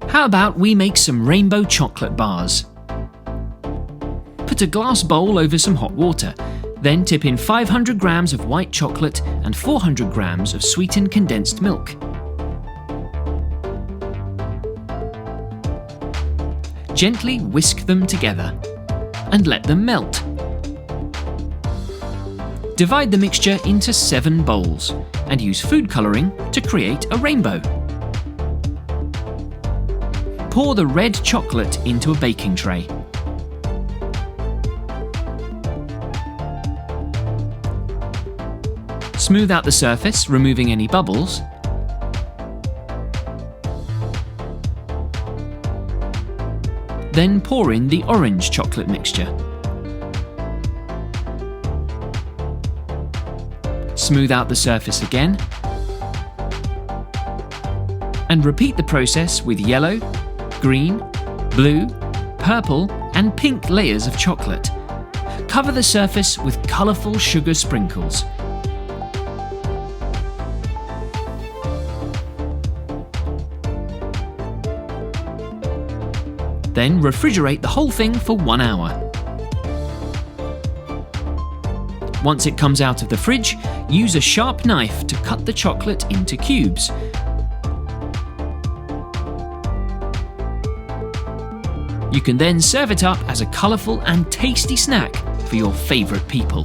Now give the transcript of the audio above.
How about we make some rainbow chocolate bars? Put a glass bowl over some hot water, then tip in 500 grams of white chocolate and 400 grams of sweetened condensed milk. Gently whisk them together and let them melt. Divide the mixture into 7 bowls and use food colouring to create a rainbow. Pour the red chocolate into a baking tray. Smooth out the surface, removing any bubbles. Then pour in the orange chocolate mixture. Smooth out the surface again. And repeat the process with yellow, green, blue, purple and pink layers of chocolate. Cover the surface with colourful sugar sprinkles. Then refrigerate the whole thing for 1 hour. Once it comes out of the fridge, use a sharp knife to cut the chocolate into cubes. You can then serve it up as a colourful and tasty snack for your favourite people.